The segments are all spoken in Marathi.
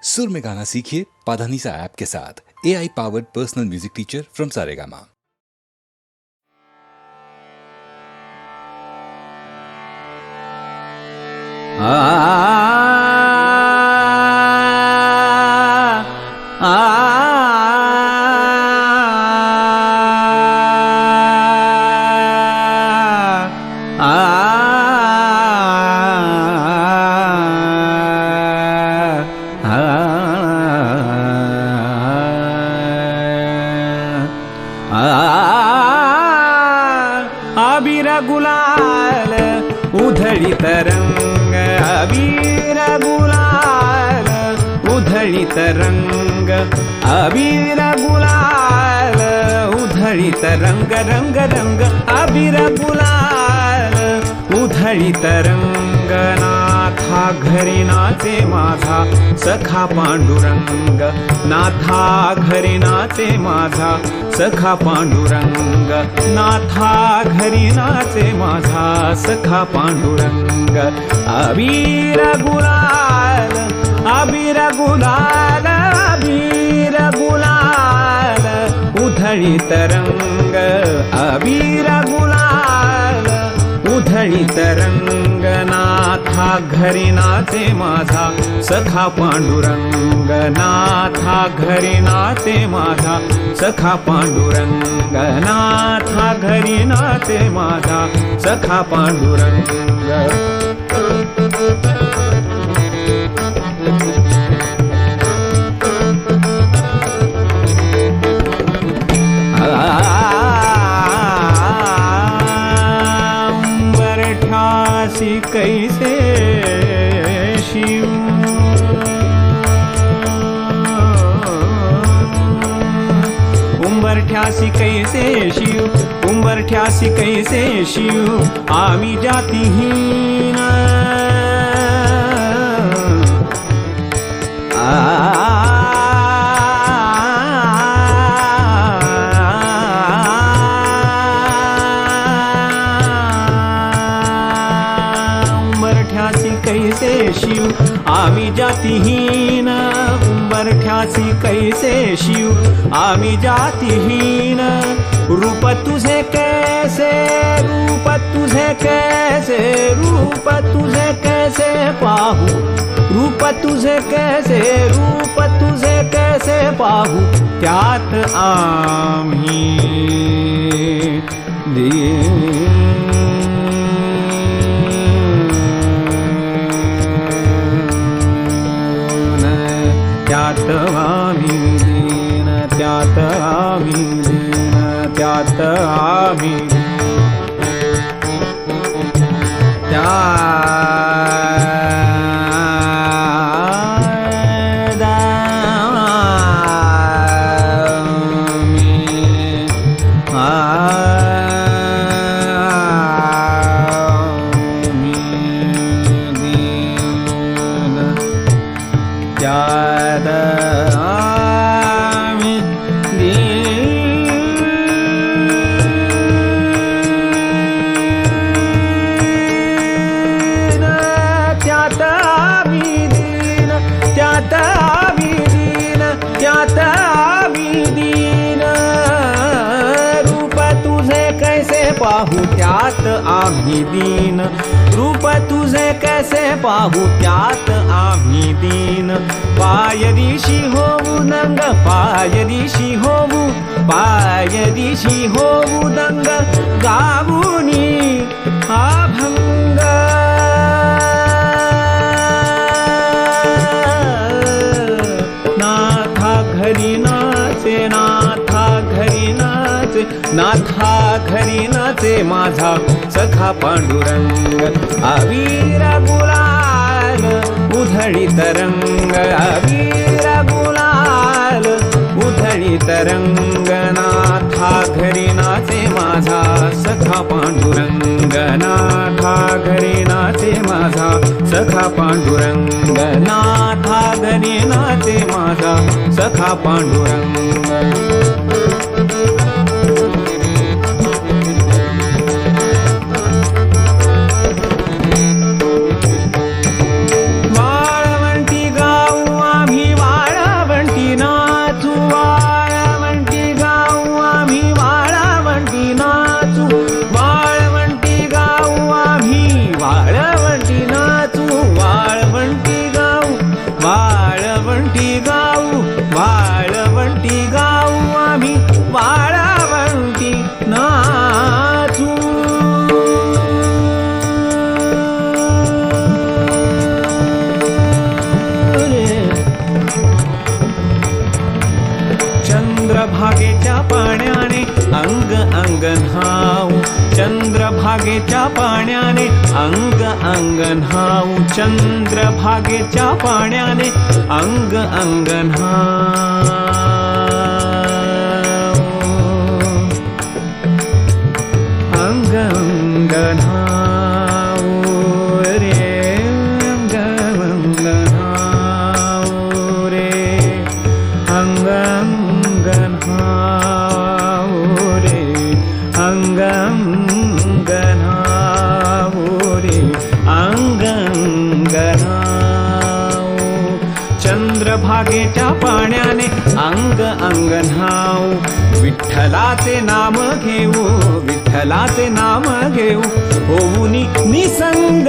सुर में गाना सीखिए पाधानीसा ऐप के साथ। AI powered personal music teacher from Saregama. अबीर गुलाल उधळीत रंग, अबीर गुलाल उधळीत रंग, अबीर गुलाल उधळीत रंग, रंग रंग अबीर गुलाल उधळीत रंग। नाथा घरी नाचे माझा सखा पांडुरंग, नाथा घरी नाचे माझा सखा पांडुरंग, नाथा घरी नाचे माझा सखा पांडुरंग। अबीर गुलाल, अबीर गुलाल, अबीर गुलाल उधळीत रंग, अबीर गुलाल उधळीत रंग। नाथा घरी नाचे माझा सखा पांडुरंग, नाथा घरी नाचे माझा सखा पांडुरंग, नाथा घरी नाचे माझा सखा पांडुरंग। उंबरठ्यासी कैसे शिव, उंबरठ्यासी कैसे शिव, उंबरठ्यासी कैसे शिव आम्ही जातीहीन। कैसे शिव आम्ही जातीहीन, उंबरठ्यासी कैसे शिव आम्ही जातीहीन। रूप तुझे कैसे, रूप तुझे कैसे, रूप तुझे कैसे पाहू, रूप तुझे कैसे, रूप तुझे कैसे पाहू। त्यात आम्ही त्यात आम्ही दीन, त्यात आम्ही दीन, त्यात आम्ही पाहू। त्यात आम्ही दीन, रूप तुझे कैसे पाहू, त्यात आम्ही दीन। पायरीशी होऊ नंग, पायरीशी होऊ, पायरीशी होऊ दंग, गाऊनी अभंग। नाथा घरी नाचे, नाथा घरी नाचे, नाथा घरी नाचे माझा सखा पांडुरंग। अबीर गुलाल उधळीत रंग, अबीर गुलाल उधळीत रंग। नाथा घरी नाचे माझा सखा पांडुरंग, नाथा घरी नाचे माझा सखा पांडुरंग, नाथा घरी नाचे माझा सखा पांडुरंग। वाळवंटी गाऊ आम्ही वाळवंटी गाऊ वाळवंटी गाऊ आम्ही वाळवंटी नाचू चंद्रभागेच्या पाण्याने अंग अंग न्हाऊ चंद्रभागेच्या पाण्याने अंग अंग न्हाऊ चंद्रभागेच्या पाण्याने अंग अंग न्हाऊ अंग अंग न्हाऊ रे अंग अंग न्हाऊ रे अंग अंग न्हाऊ रे अंग अंग न्हाऊ रे अंग अंग न्हाऊ चंद्रभागेच्या पाण्याने अंग अंग न्हाऊ विठ्ठलाचे नाम घेऊ विठ्ठलाचे नाम घेऊ होऊनी निसंग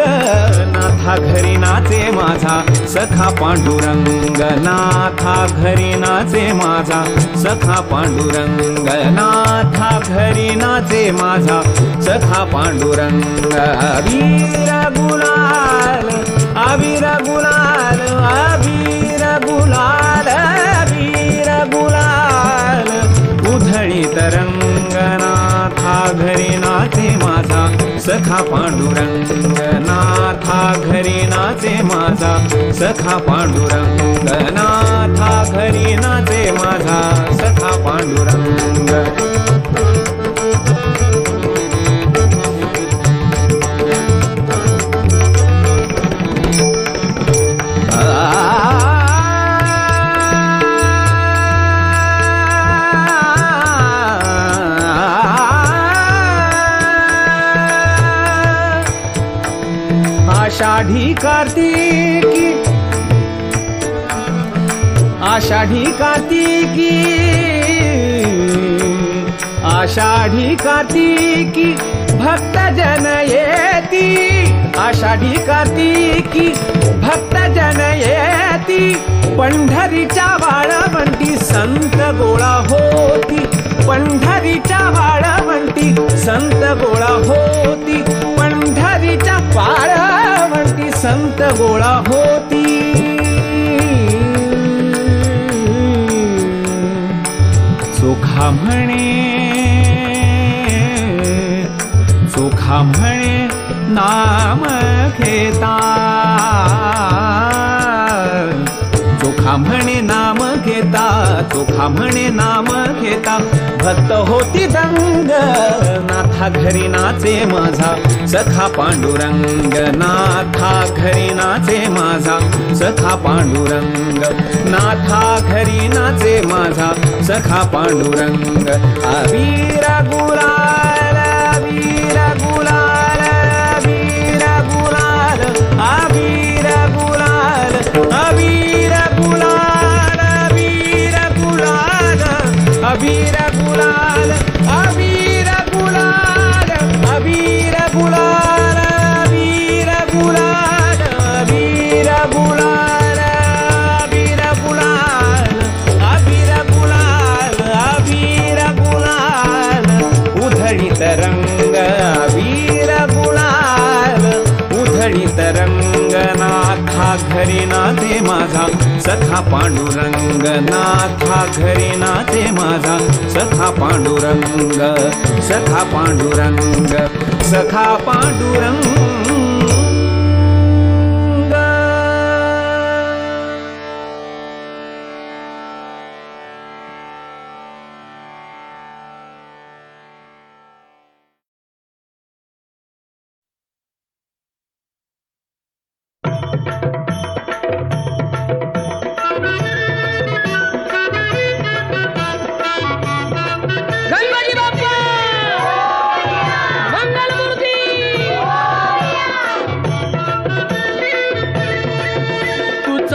नाथा घरी नाचे माझा सखा पांडुरंग नाथा घरी नाचे माझा सखा पांडुरंग नाथा घरी नाचे माझा सखा पांडुरंग अबीर गुलाल अबीर गुलाल अबीर गुलाल अबीर गुलाल उधळी तरंगनाथा घरी नाचे माझा सखा पांडुरंग नाथा घरी नाचे माझा सखा पांडुरंग नाथा घरी नाचे माझा सखा पांडुरंग आषाढी कार्तिकी आषाढी कार्तिकी आषाढी कार्तिकी भक्त जन येती आषाढी कार्तिकी भक्त जन येती पंढरीच्या वाळवंटी संत गोळा होती पंढरीच्या वाळवंटी संत गोळा होती पंढरीच्या वाळवंटी संत गोळा होती सुखा म्हणे नाम घेता चोखा म्हणे नाम घेता चोखा म्हणे नाम घेता भक्त होती दंग नाथा घरी नाचे माझा सखा पांडुरंग नाथा घरी नाचे माझा सखा पांडुरंग नाथा घरी नाचे माझा सखा पांडुरंग अबीर गुलाल अबीर गुलाल अबीर गुलाल अबीर गुलाल अबीर गुलाल अबीर गुलाल अबीर गुलाल अबीर गुलाल अबीर गुलाल अबीर गुलाल अबीर गुलाल अबीर गुलाल अबीर गुलाल अबीर गुलाल उधळी तरंग अबीर गुलाल उधळी तरंग नाथा घरी नाचे माझा सखा पांडुरंग नाथा घरी नाचे माझा सखा पांडुरंग सखा पांडुरंग सखा पांडुरंग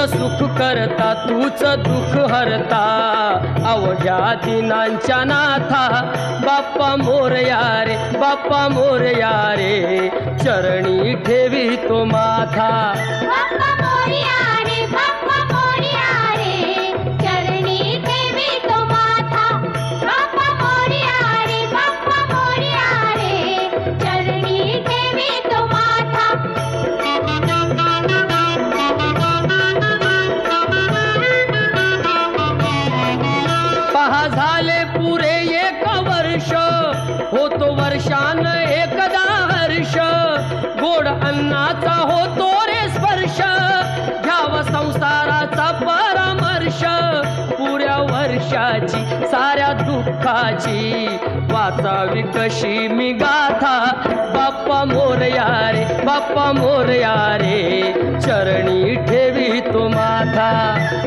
सुख करता तूच दुःख हरता अवघ्या दिनांच्या नाथा बाप्पा मोरया रे बाप्पा मोरया रे चरणी ठेवी तो माथा बाप्पा मोरया रे बाप्पा वर्षाची साऱ्या दुःखाची वाचावी कशी मी गाथा बाप्पा मोरया रे बाप्पा मोरया रे चरणी ठेवी तो माथा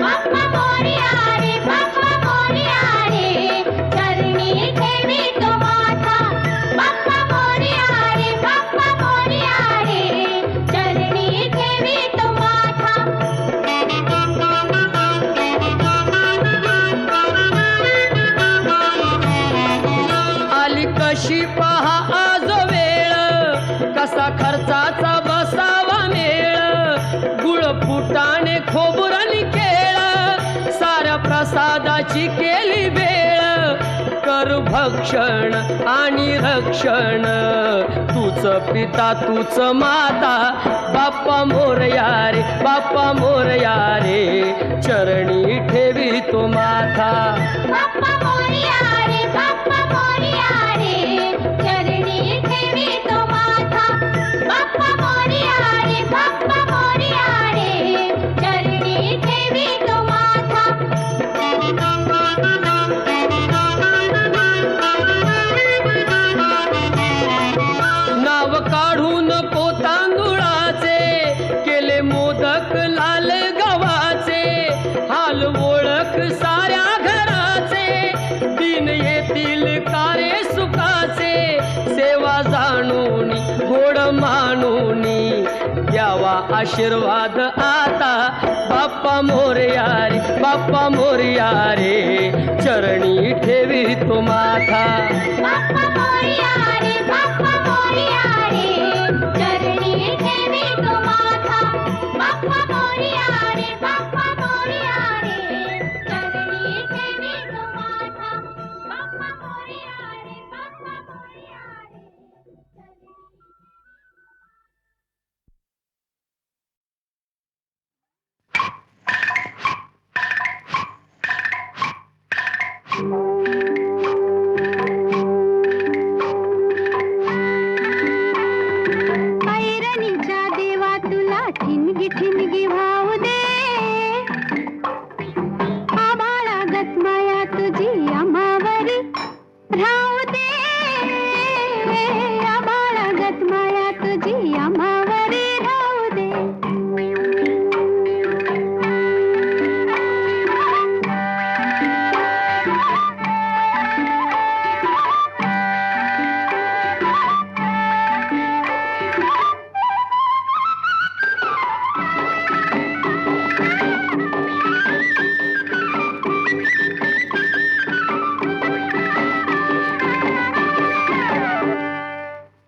बाप्पा मोरया रे बाप्पा मोरया रे चरणी ठेवी तो माथा बाप्पा मोरया रे बाप्पा मोरया रे चरणी ठेवी तो माथा आली कशी पहा आज वेळ कसा खर्चाचा बसावा मेळ गुळ फुटाणे खोबरणी केळ साऱ्या प्रसादाची केली वेळ कर भक्षण आणि रक्षण तूच पिता तूच माता बाप्पा मोरया रे बाप्पा मोरया रे चरणी ठेवी तो माथा बाप्पा मोरया रे बाप्पा मोरया रे चरणी ठेवी तो माथा बाप्पा मोरया रे बाप्पा मोरया रे चरणी ठेवी तो माथा नाव काढून तांदुळाचे केले मोदक लाल गव्हाचे हाल ओळख साऱ्या घराचे दिन येतील कारे सुखाचे सेवा जाणून गोड मानून द्यावा आशीर्वाद आता बाप्पा मोरया रे बाप्पा मोरया रे चरणी ठेवी तो माथा बाप्पा मोरया रे बाप्पा मोरया रे चरणी ठेवी तो माथा बाप्पा मोरया रे बाप्पा मोरया रे चरणी ठेवी तो माथा बाप्पा मोरया रे बाप्पा मोरया रे ऐरणीच्या देवा तुला ठिणगी ठिणगी वाहू दे आभाळागत माया तुझी आम्हावरी राहू दे आभाळागत माया तुझी आम्हावरी राहू दे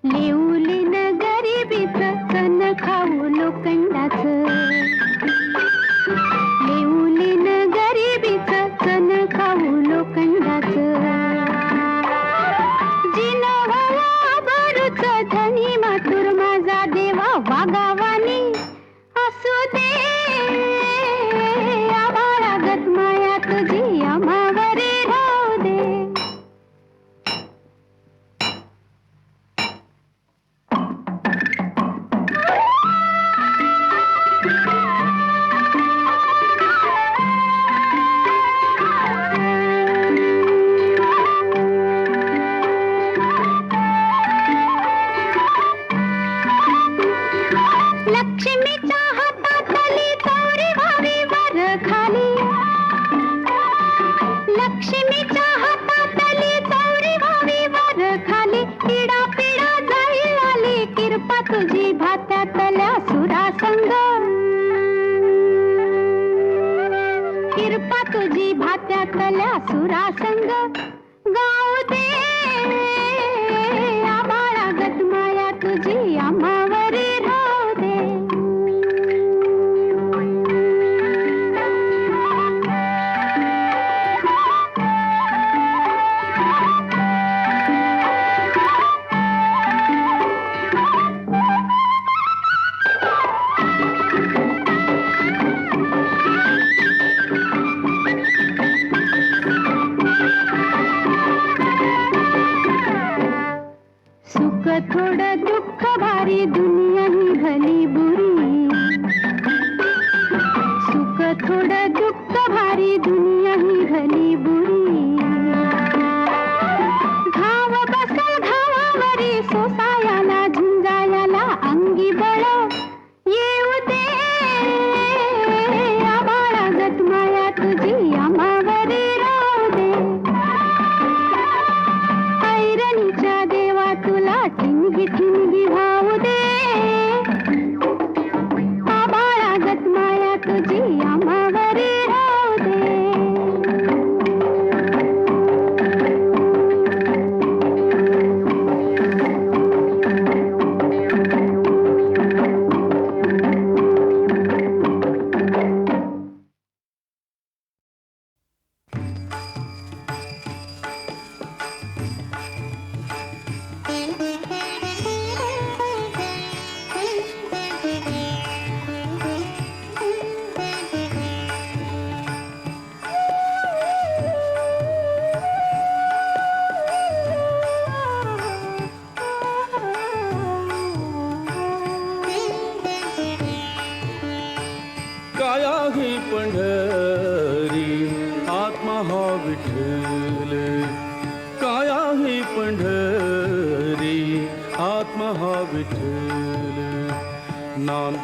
लिवलीन गरिबीचं कण खाऊ लोखंडाचं लिवलीन गरिबीचं कण खाऊ लोखंडाचं जिन व्हावा भरूच धनी मातुर माझा देवा वागावानी असू दे आभाळागत माया तुझी आम्हावरी राहू दे लक्ष्मीच्या हातातली चौरी व्हावी वर खाली लक्ष्मीच्या हातातली चौरी व्हावी वर खाली पिडा पिडा जाईल आली किरपा तुझी भात्यातल्या सुरासंग किरपा तुझी भात्यातल्या सुरासंग गाऊ दे आभाळागत माया तुझी आम्हावरी राहू दे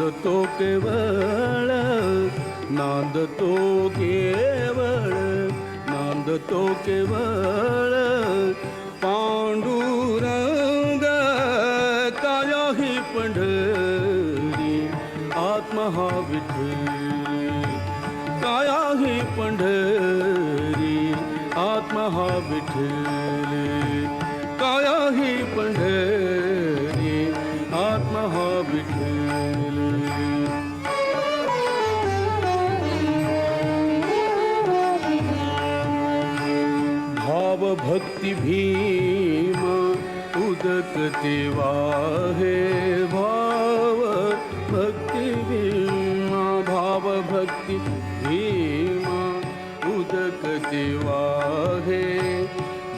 नांदतो केवळ नांदतो केवळ नांदतो केवळ पांडुरंग काया ही पंढरी आत्मा हा विठ्ठल काया ही पंढरी आत्मा हा विठ्ठल काया ही पंढरी आत्मा हा विठ्ठल भाव भक्ती भीम उदकते वाहे भाव भक्ती भीमा भाव भक्ती भीमा उदकते वाहे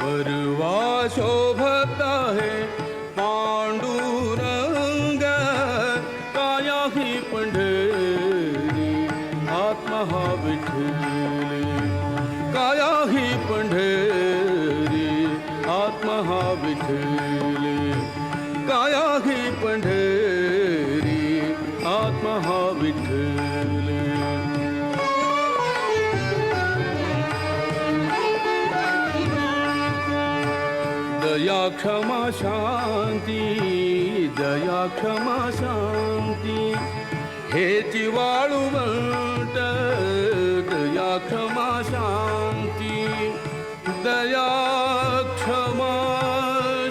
बरवा शोभत आहे पांडुरंग काया ही पंढरी आत्मा हा विठ्ठल काया ही पंढरी आत्मा हा विठ्ठल काया ही पंढरी आत्मा हा विठ्ठल दया क्षमा शांती दया क्षमा शांती हेची वाळुवंट दया क्षमा शांती दया क्षमा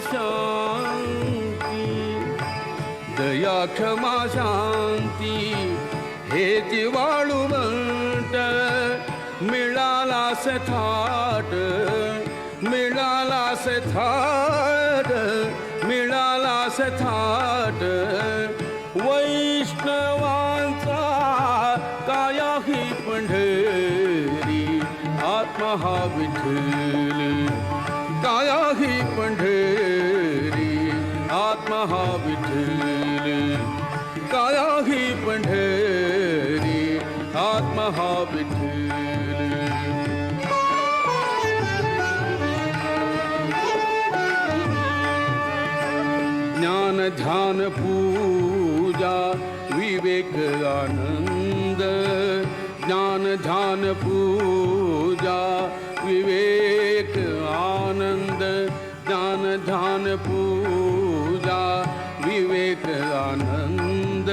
शांती दया क्षमा शांती हेची वाळुवंट मिळाला थाट मिळाला थाट मिळाला थाट वैष्णवांचा काया ही पंढरी आत्मा हा विठ्ठल काया ही पंढरी आत्मा हा विठ्ठल काया ही पंढरी आत्मा हा विठ्ठल ज्ञान ध्यान पूजा विवेक आनंद ज्ञान ध्यान पूजा विवेक आनंद ज्ञान ध्यान पूजा विवेक आनंद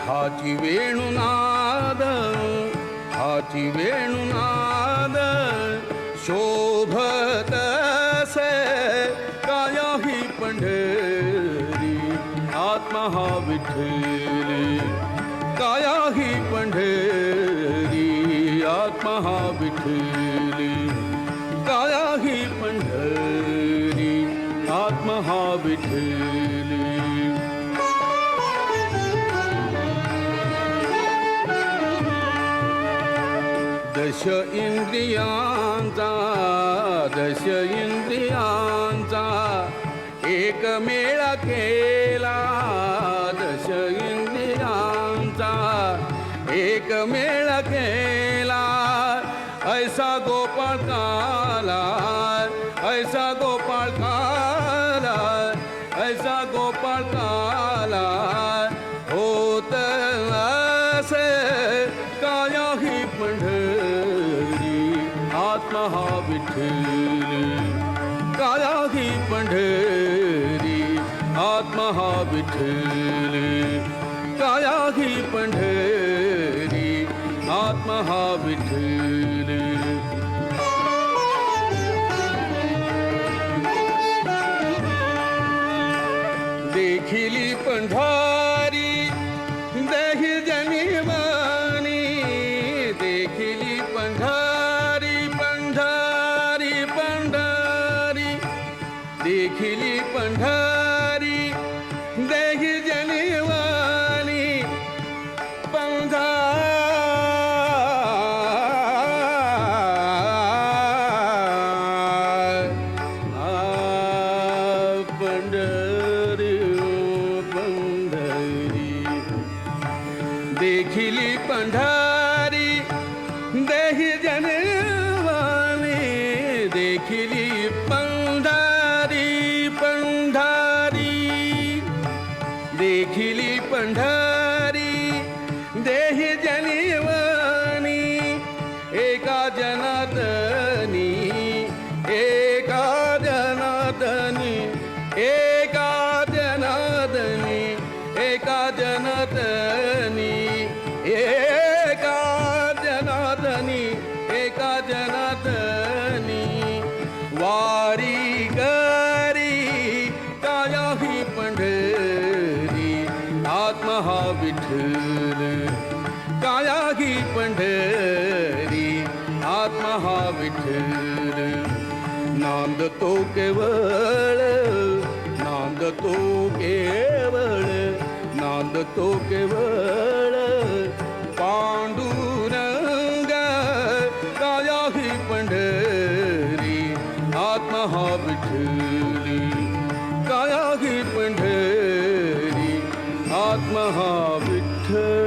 हाची वेणुनाद हाची वेणुनाद शोभत से काया ही पंढरी आत्मा हा विठ्ठल काया ही पंढरी आत्मा हा विठ्ठल काया ही पंढरी आत्मा हा विठ्ठल दश इंद्रियांचा दश इंद्रियांचा एक मेळा केला दश इंद्रियांचा एक मेळा केला ऐसा गोपाळ काला ऐसा गोपाळ काला ऐसा गोपाळ काला होत असे काया ही पंढरी आत्मा हा विठ्ठल काया ही पंढरी आत्मा हा विठ्ठल काया ही पंढरी आत्मा हा विठ्ठल देखिली पंढरी देहि जनिवानी देखिली पंढरी पंढरी पंढरी देखिली पंढरी देहि जनिवानी पंढरी पंढरी देखिली पंढरी देहि जनवानी देखिली पंढरी पंढरी देखिली पंढरी जनार्दनी एका जनार्दनी एका जनार्दनी एका जनार्दनी एका जनार्दनी एका जनार्दनी वारी करी काया ही पंढरी आत्मा हा विठ्ठल काया ही पंढरी आत्मा हा विठ्ठल नांदतो केवळ नांदतो केवळ नांदतो केवळ पांडुरंग काया ही पंढरी आत्मा हा विठ्ठल काया ही पंढरी आत्मा हा विठ्ठल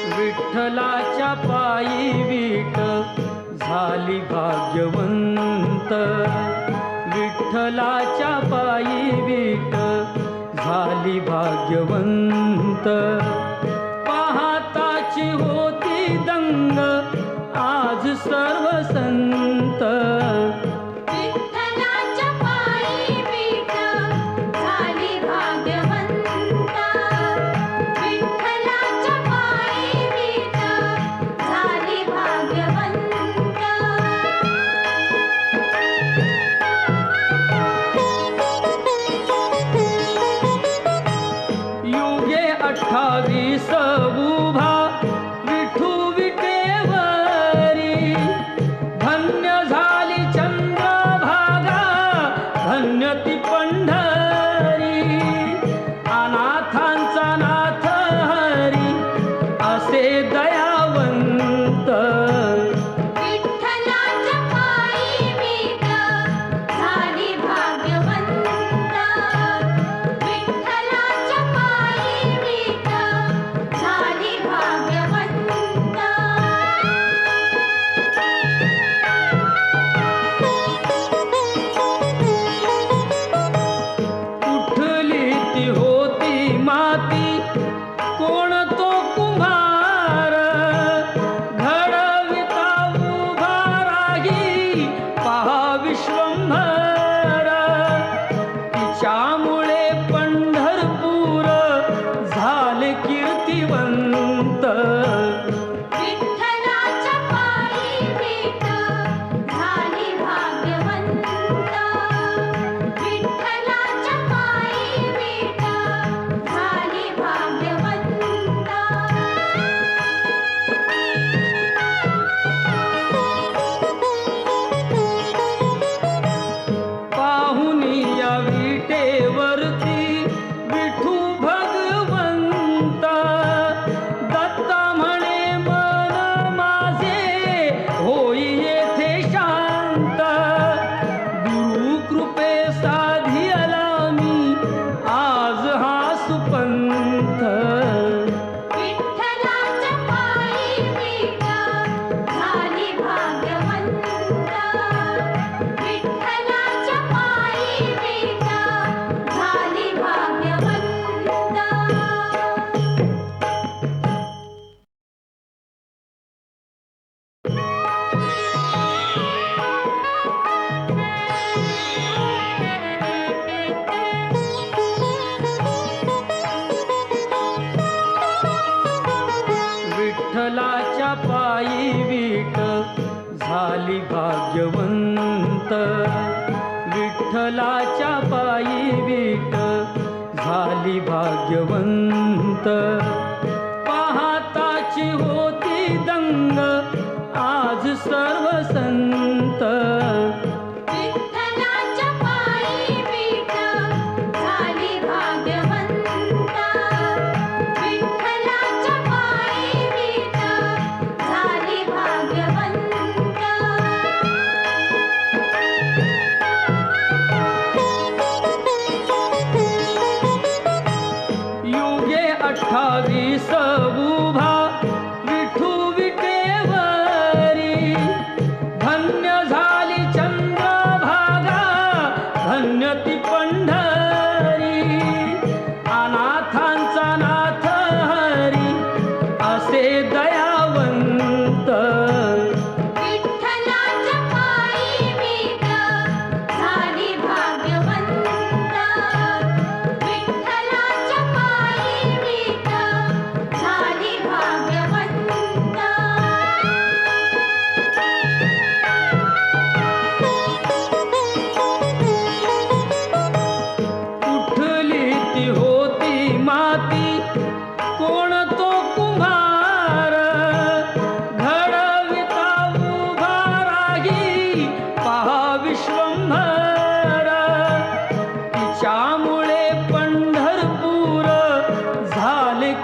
विठ्ठलाच्या पायी वीट झाली भाग्यवंत विठ्ठलाच्या पायी वीट झाली भाग्यवंत पाहताची होती दंग आज सर्व संत विठ्ठलाच्या पायी विठ झाली भाग्यवंत विठ्ठलाच्या पायी विठ झाली भाग्यवंत युगे 28 उभा विठू विटेवरी धन्य झाली चंद्रभागा धन्य ती पंढरी अनाथांचा नाथ हरी असे दयावंत विठ्ठलाच्या पायी विठ झाली भाग्यवंत विठ्ठलाच्या पायी विठ झाली भाग्यवंत कुठली ती होती माती कोण तो कुंभार घडविता उभा राही पहा विश्वंभर तिच्यामुळे पंढरपूर झाले कीर्तिवंत विठ्ठलाच्या पायी विठ झाली भाग्यवंत विठ्ठलाच्या पायी विठ झाली भाग्यवंत पाहुनी या विटेवरती विठू भगवंत दत्ता म्हणे मन माझे होई येथे शांत गुरु कृपे साधियला मी आज हा सुपंथ विठ्ठलाच्या पायी विठ झाली भाग्यवंत विठ्ठलाच्या पायी विठ झाली भाग्यवंत विठ्ठलाच्या पायी वीट झाली भाग्यवंत विठ्ठलाच्या पायी वीट झाली भाग्यवंत पाहताची होती दंग आज सर्व संत विठ्ठलाच्या पायी विठ झाली भाग्यवंत विठ्ठलाच्या पायी विठ झाली भाग्यवंत युगे 28 उभा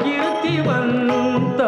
कीर्तिवंत